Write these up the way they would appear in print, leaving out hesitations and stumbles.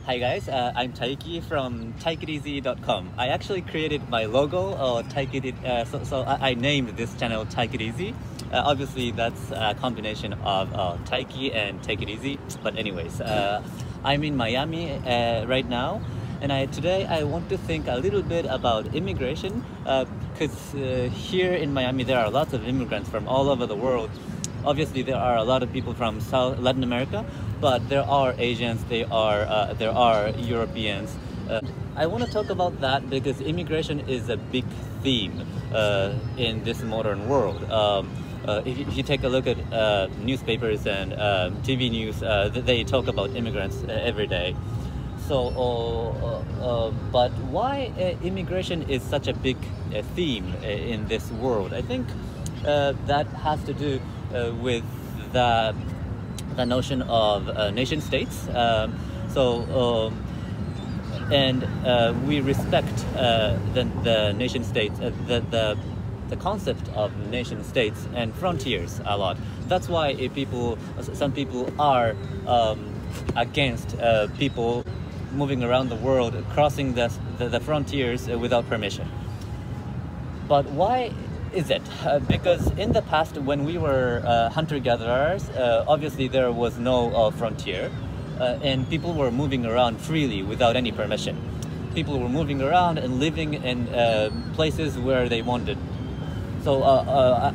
Hi guys, I'm Taiki from taikeiteasy.com. I actually created my logo, so I named this channel Take It Easy. Obviously that's a combination of Taiki and Take It Easy, but anyways, I'm in Miami right now, and today I want to think a little bit about immigration, because here in Miami there are lots of immigrants from all over the world. Obviously, there are a lot of people from Latin America, but there are Asians, there are Europeans. I want to talk about that because immigration is a big theme in this modern world. If you take a look at newspapers and TV news, they talk about immigrants every day. So, but why immigration is such a big theme in this world? I think that has to do with the notion of nation states. We respect the nation states, the concept of nation states and frontiers a lot. That's why some people are against people moving around the world, crossing the frontiers without permission. But why is it? Because in the past, when we were hunter-gatherers, obviously there was no frontier, and people were moving around freely without any permission. People were moving around and living in places where they wanted. So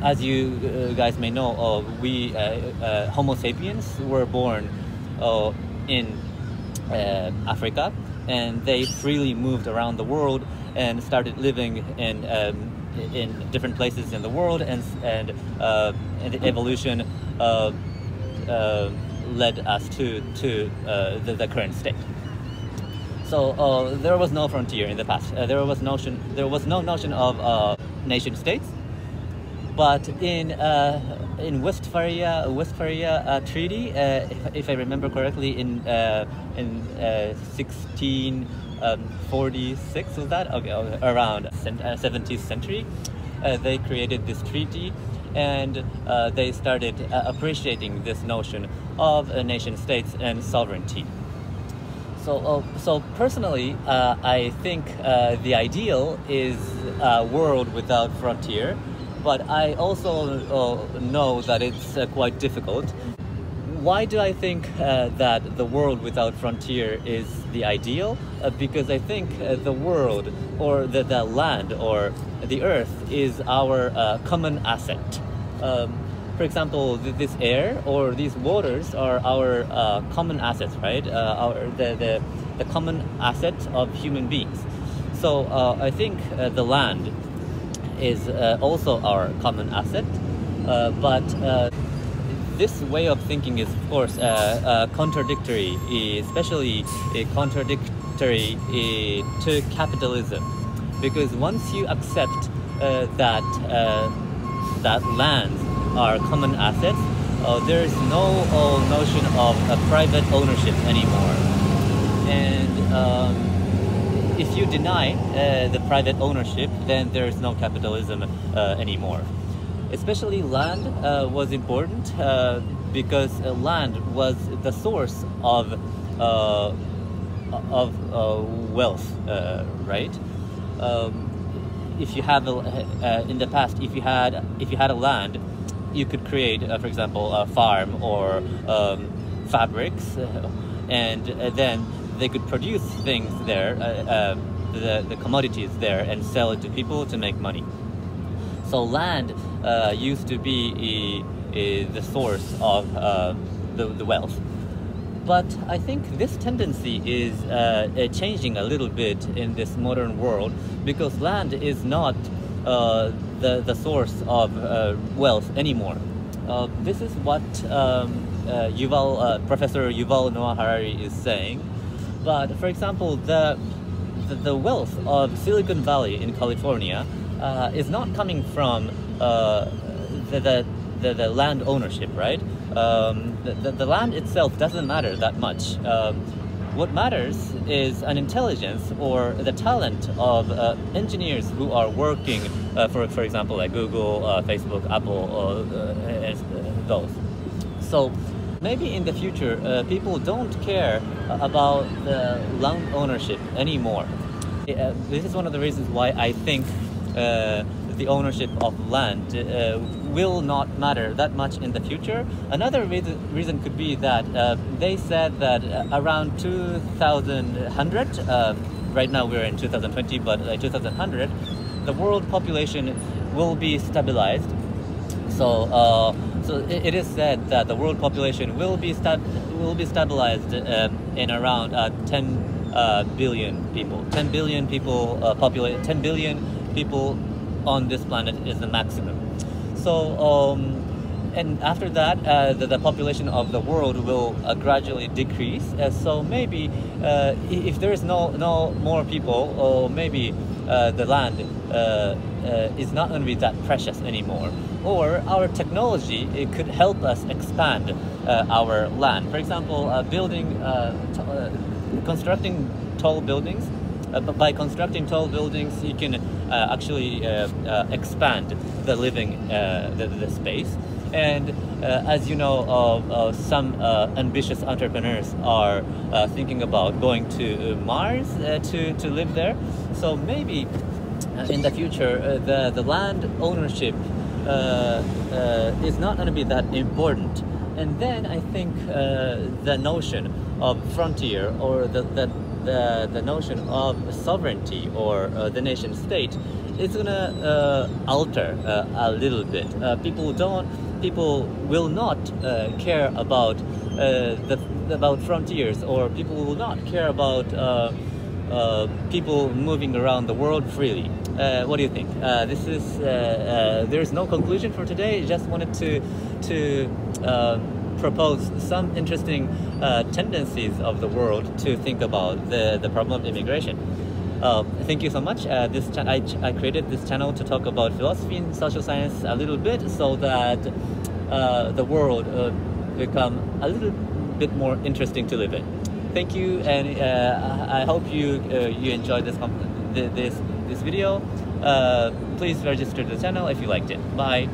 as you guys may know, we Homo sapiens were born in Africa, and they freely moved around the world and started living in different places in the world, and the evolution led us to the current state. So there was no frontier in the past. There was no notion of nation states. But in Westphalia Treaty, if I remember correctly, in 1646, was that? Okay, around 17th century, they created this treaty, and they started appreciating this notion of nation states and sovereignty. So personally, I think the ideal is a world without frontier, but I also know that it's quite difficult. Why do I think that the world without frontier is the ideal? Because I think the world, or the land, or the earth is our common asset. For example, this air or these waters are our common assets, right? The common asset of human beings. So I think the land is also our common asset, but this way of thinking is, of course, contradictory, especially contradictory to capitalism, because once you accept that lands are common assets, there is no notion of private ownership anymore, and if you deny the private ownership, then there is no capitalism anymore. Especially land was important because land was the source of wealth, right? If you have in the past, if you had a land, you could create, for example, a farm or fabrics, and then they could produce things there, the commodities there, and sell it to people to make money. So land used to be the source of the wealth. But I think this tendency is changing a little bit in this modern world, because land is not the source of wealth anymore. This is what Professor Yuval Noah Harari is saying. But for example, the wealth of Silicon Valley in California is not coming from the land ownership, right? The land itself doesn't matter that much. What matters is an intelligence or the talent of engineers who are working, for example, like Google, Facebook, Apple, and those. So Maybe in the future, people don't care about the land ownership anymore. This is one of the reasons why I think the ownership of land will not matter that much in the future. Another reason could be that they said that around 2100, right now we're in 2020, but 2100, the world population will be stabilized. So it is said that the world population will be stabilized in around 10 billion people. 10 billion people 10 billion people on this planet is the maximum. So and after that, the population of the world will gradually decrease. So maybe if there is no more people, or maybe the land is not going to be that precious anymore. Or our technology, it could help us expand our land. For example, constructing tall buildings. By constructing tall buildings, you can actually expand the living the space. And as you know, some ambitious entrepreneurs are thinking about going to Mars to live there. So maybe in the future, the land ownership is not going to be that important. And then I think the notion of frontier, or the notion of sovereignty, or the nation state, is going to alter a little bit. People will not care about frontiers, or people will not care about people moving around the world freely. What do you think? There's no conclusion for today. Just wanted to propose some interesting tendencies of the world to think about the problem of immigration. Thank you so much. I created this channel to talk about philosophy and social science a little bit, so that the world become a little bit more interesting to live in. Thank you, and I hope you enjoyed this video. Please register to the channel if you liked it. Bye.